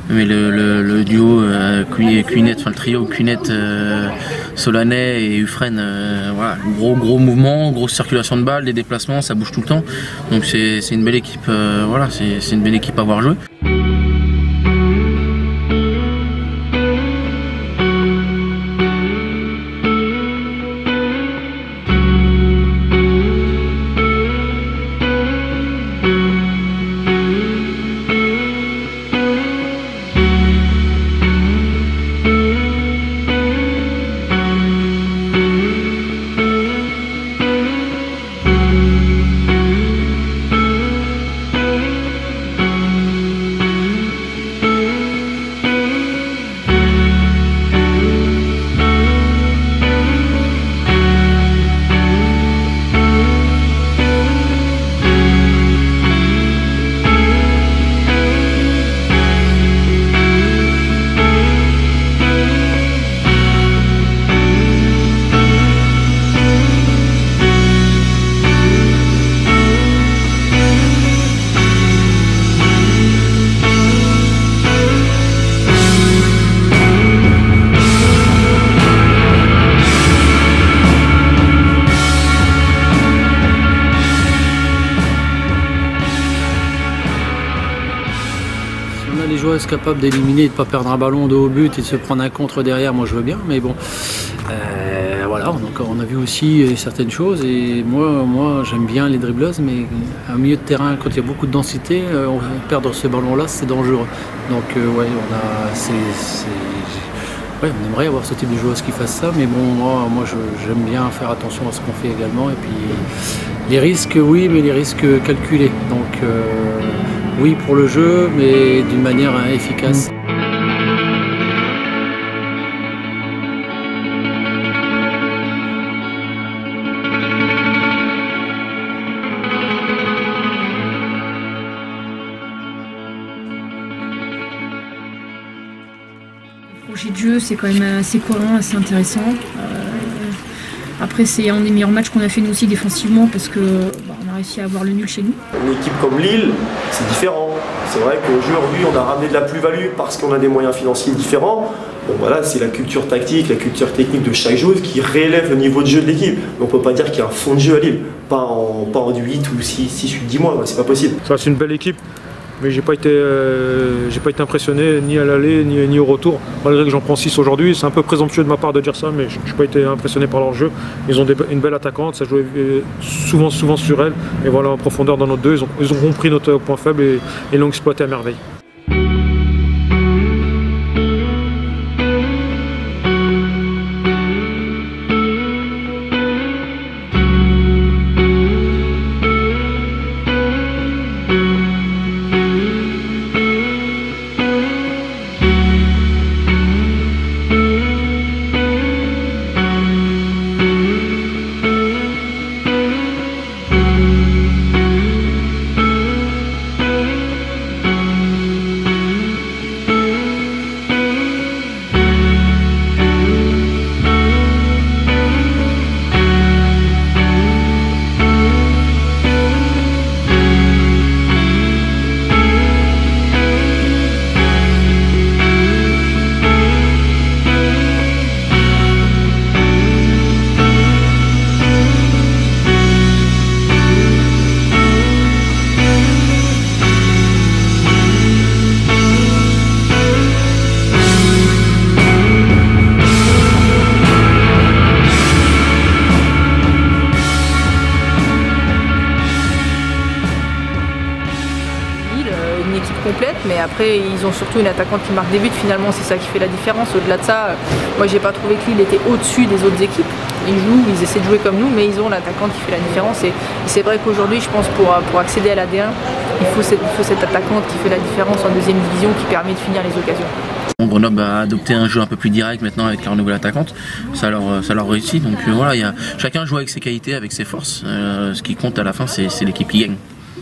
le duo Cuinette, enfin le trio Cuinette, Solanet et Ufren, voilà, gros mouvement, grosse circulation de balles, des déplacements, ça bouge tout le temps. Donc c'est une belle équipe, voilà, c'est une belle équipe à voir jouer. Les joueuses capables d'éliminer, de ne pas perdre un ballon de haut but et de se prendre un contre derrière, moi je veux bien, mais bon, voilà, donc on a vu aussi certaines choses, et moi j'aime bien les dribbleuses, mais au milieu de terrain, quand il y a beaucoup de densité, perdre ce ballon-là, c'est dangereux. Donc ouais, on aimerait avoir ce type de joueuses qui fassent ça, mais bon, moi j'aime bien faire attention à ce qu'on fait également, et puis les risques, oui, mais les risques calculés. Donc oui pour le jeu, mais d'une manière efficace. Le projet de jeu, c'est quand même assez cohérent, assez intéressant. Après, c'est un des meilleurs matchs qu'on a fait nous aussi défensivement parce que on a réussi à avoir le nul chez nous. Une équipe comme Lille, c'est différent. C'est vrai qu'aujourd'hui, on a ramené de la plus-value parce qu'on a des moyens financiers différents. Bon, voilà, c'est la culture tactique, la culture technique de chaque joueur qui réélève le niveau de jeu de l'équipe. On ne peut pas dire qu'il y a un fond de jeu à Lille, pas en 8 ou 6-10 mois, c'est pas possible. Ça, c'est une belle équipe. Mais j'ai pas été impressionné ni à l'aller ni au retour. Malgré que j'en prends 6 aujourd'hui, c'est un peu présomptueux de ma part de dire ça, mais je n'ai pas été impressionné par leur jeu. Ils ont une belle attaquante, ça jouait souvent sur elle. Et voilà, en profondeur dans notre deux, ils ont compris notre point faible et l'ont exploité à merveille. Mais après, ils ont surtout une attaquante qui marque des buts. Finalement, c'est ça qui fait la différence. Au-delà de ça, moi, j'ai pas trouvé que Lille était au-dessus des autres équipes. Ils jouent, ils essaient de jouer comme nous, mais ils ont l'attaquante qui fait la différence. Et c'est vrai qu'aujourd'hui, je pense pour accéder à la D1, il faut cette attaquante qui fait la différence en deuxième division, qui permet de finir les occasions. Grenoble a adopté un jeu un peu plus direct maintenant avec leur nouvelle attaquante, ça leur réussit. Donc voilà, chacun joue avec ses qualités, avec ses forces. Ce qui compte à la fin, c'est l'équipe qui gagne.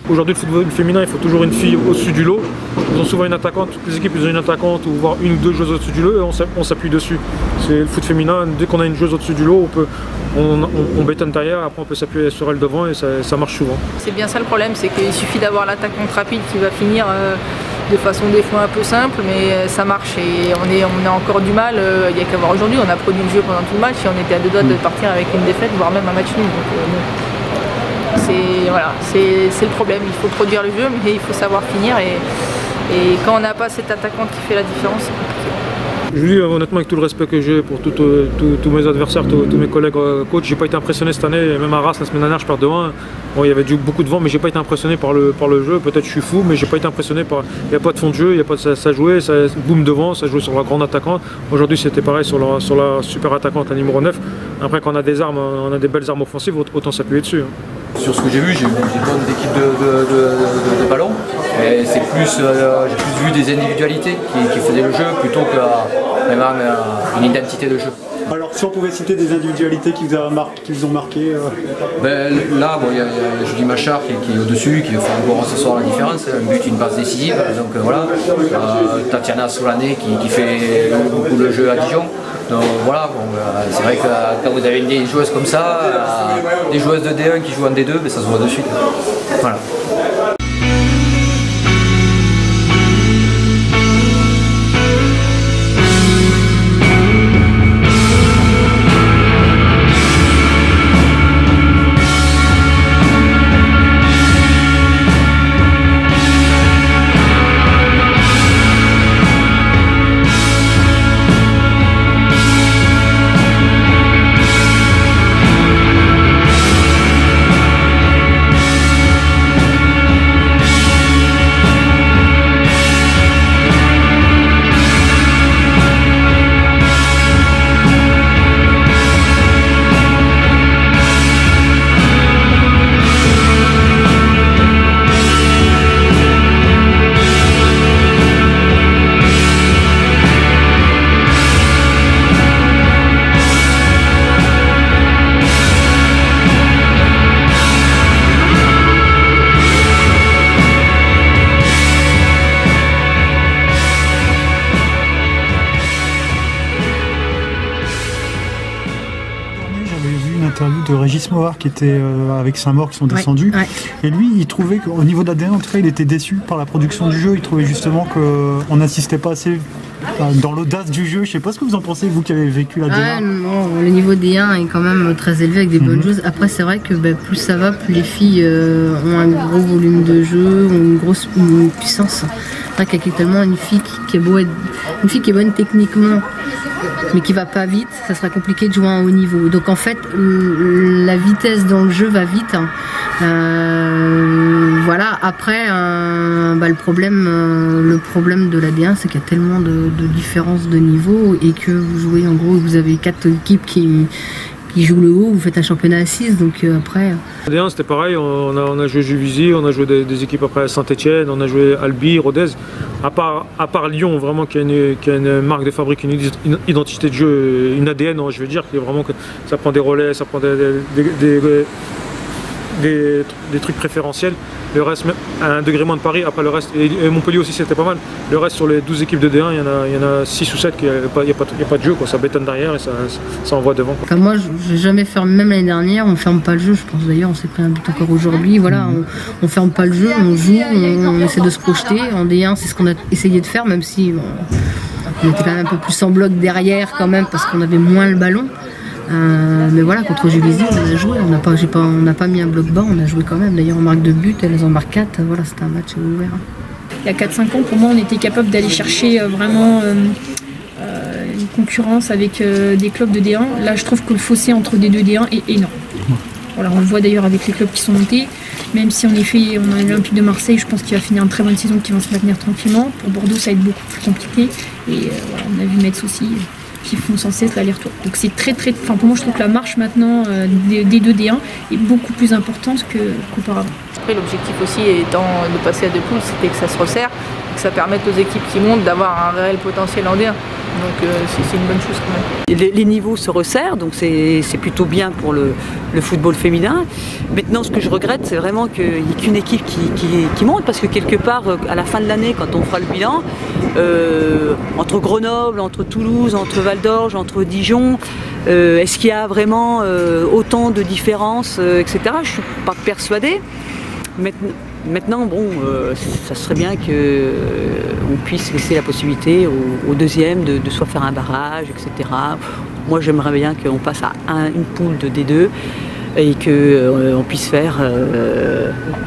Aujourd'hui, le football féminin, il faut toujours une fille au-dessus du lot. Ils ont souvent une attaquante, toutes les équipes ils ont une attaquante ou voire une ou deux joueuses au-dessus du lot et on s'appuie dessus. C'est le foot féminin, dès qu'on a une joueuse au-dessus du lot, on bétonne derrière, après on peut s'appuyer sur elle devant et ça marche souvent. C'est bien ça le problème, c'est qu'il suffit d'avoir l'attaquante rapide qui va finir de façon des fois un peu simple, mais ça marche et on a encore du mal. Il n'y a qu'à voir aujourd'hui, on a produit le jeu pendant tout le match et on était à deux doigts de partir avec une défaite, voire même un match nul. C'est le problème, il faut produire le jeu mais il faut savoir finir et quand on n'a pas cette attaquante qui fait la différence, c'est compliqué. Je vous dis honnêtement avec tout le respect que j'ai pour tous mes adversaires, tous mes collègues coachs, j'ai pas été impressionné cette année, même à Arras la semaine dernière je perds de 1. Bon, il y avait beaucoup de vent mais j'ai pas été impressionné par le jeu, peut-être je suis fou mais j'ai pas été impressionné par. Il n'y a pas de fond de jeu, il y a pas ça jouait, ça boum devant, ça jouait sur la grande attaquante. Aujourd'hui c'était pareil sur la super attaquante, la numéro 9. Après quand on a des armes, on a des belles armes offensives, autant s'appuyer dessus. Sur ce que j'ai vu une bonne équipe de ballon. C'est plus, j'ai plus vu des individualités qui faisaient le jeu plutôt que vraiment une identité de jeu. Alors si on pouvait citer des individualités qui vous ont marqué Là, il y a Julie Machard qui est au-dessus, qui va faire encore ce soir la différence, un but, une passe décisive. Donc voilà. Tatiana Solané qui fait beaucoup le jeu à Dijon. Donc voilà, c'est vrai que quand vous avez des joueuses comme ça, des joueuses de D1 qui jouent en D2, ça se voit de suite. Voilà. de Régis Mohar qui était avec Saint-Maur qui sont descendus. Ouais. Et lui, il trouvait qu'au niveau de l'AD1, en tout cas, il était déçu par la production du jeu. Il trouvait justement qu'on n'insistait pas assez dans l'audace du jeu. Je sais pas ce que vous en pensez, vous qui avez vécu l'AD1. Bon, le niveau D1 est quand même très élevé avec des bonnes choses. Après, c'est vrai que plus ça va, plus les filles ont un gros volume de jeu, ont une grosse puissance. C'est vrai qu'actuellement, une fille qui est bonne techniquement, mais qui va pas vite, ça sera compliqué de jouer à un haut niveau. Donc en fait, la vitesse dans le jeu va vite. Voilà. Après, le problème de l'AD1, c'est qu'il y a tellement de différences de niveau et que vous jouez en gros, vous avez 4 équipes qui jouent le haut, vous faites un championnat à 6, donc après... l'AD1 c'était pareil, on a joué Juvisy, on a joué des équipes après Saint-Etienne, on a joué Albi, Rodez, à part Lyon vraiment qui a une marque de fabrique, une identité de jeu, une ADN, je veux dire, qui est vraiment que ça prend des relais, ça prend des trucs préférentiels. Le reste, à un degré moins de Paris, après le reste, et Montpellier aussi c'était pas mal. Le reste sur les 12 équipes de D1, il y en a 6 ou 7 il n'y a pas de jeu, quoi. Ça bétonne derrière et ça envoie devant, quoi. Enfin, moi j'ai jamais fermé, même l'année dernière, on ferme pas le jeu, je pense d'ailleurs on s'est pris un but encore aujourd'hui. Voilà, on ferme pas le jeu, on joue, on essaie de se projeter. En D1 c'est ce qu'on a essayé de faire, même si on était quand même un peu plus en bloc derrière quand même parce qu'on avait moins le ballon. Mais voilà, contre Juvisy, on a joué, on n'a pas mis un bloc bas, on a joué quand même. D'ailleurs, on marque 2 buts, elles en marquent 4. Voilà, c'était un match ouvert. Il y a 4-5 ans, pour moi, on était capable d'aller chercher vraiment une concurrence avec des clubs de D1. Là, je trouve que le fossé entre D2 et D1 est énorme. Voilà, on le voit d'ailleurs avec les clubs qui sont montés. Même si en effet, on a l'Olympique de Marseille, je pense qu'il va finir une très bonne saison, qui va se maintenir tranquillement. Pour Bordeaux, ça va être beaucoup plus compliqué. Et voilà, on a vu Metz aussi, qui font sans cesse l'aller-retour. Donc c'est pour moi je trouve que la marche maintenant des 2 D1 est beaucoup plus importante qu'auparavant. Après l'objectif aussi étant de passer à 2 poules, c'était que ça se resserre, que ça permette aux équipes qui montent d'avoir un réel potentiel en D1. Donc c'est une bonne chose quand même. Les niveaux se resserrent, donc c'est plutôt bien pour le football féminin. Maintenant, ce que je regrette, c'est vraiment qu'il n'y ait qu'une équipe qui monte, parce que quelque part, à la fin de l'année, quand on fera le bilan, entre Grenoble, entre Toulouse, entre Val d'Orge, entre Dijon, est-ce qu'il y a vraiment autant de différences, etc. Je ne suis pas persuadée. Maintenant, bon, ça serait bien qu'on puisse laisser la possibilité au deuxième de soit faire un barrage, etc. Moi, j'aimerais bien qu'on passe à une poule de D2 et qu'on puisse faire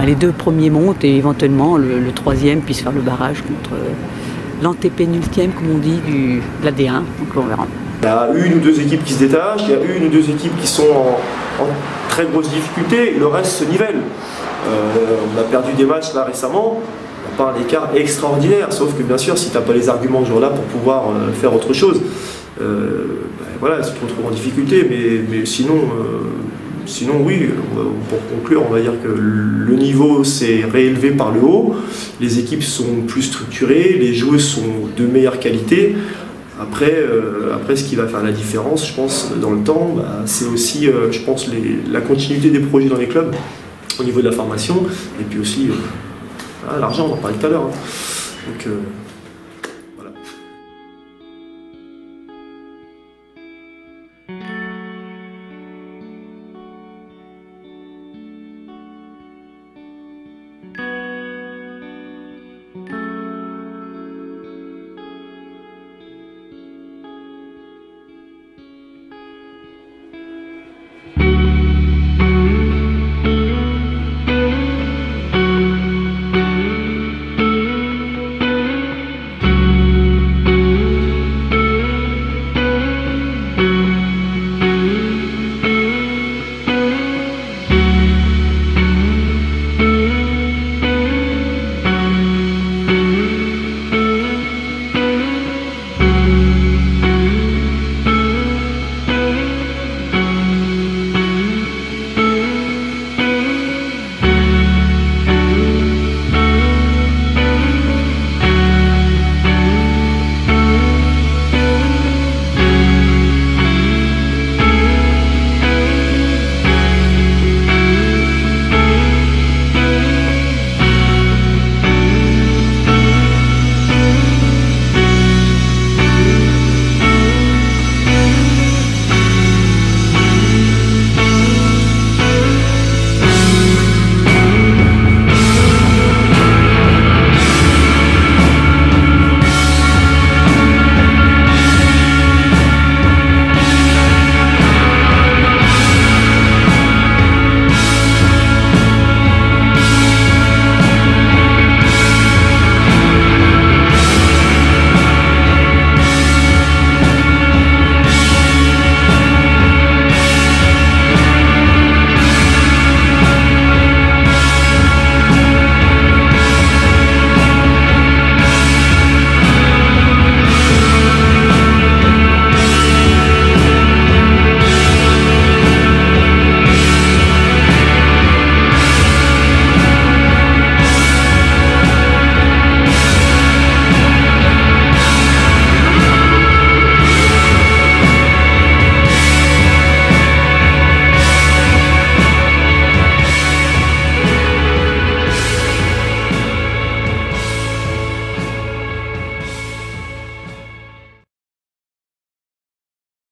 les 2 premiers montent et éventuellement le 3e puisse faire le barrage contre l'antépénultième, comme on dit, de la D1. Donc on verra. Il y a 1 ou 2 équipes qui se détachent, il y a 1 ou 2 équipes qui sont en très grosse difficulté, et le reste se nivelle. On a perdu des matchs là récemment, on n'a pas un écart extraordinaire, sauf que bien sûr si tu n'as pas les arguments ce jour-là pour pouvoir faire autre chose, voilà, tu te retrouves en difficulté, mais sinon oui, pour conclure, on va dire que le niveau s'est réélevé par le haut, les équipes sont plus structurées, les joueuses sont de meilleure qualité. Après, ce qui va faire la différence, je pense, dans le temps, c'est aussi, je pense, la continuité des projets dans les clubs, au niveau de la formation, et puis aussi l'argent, on en parlait tout à l'heure. Donc,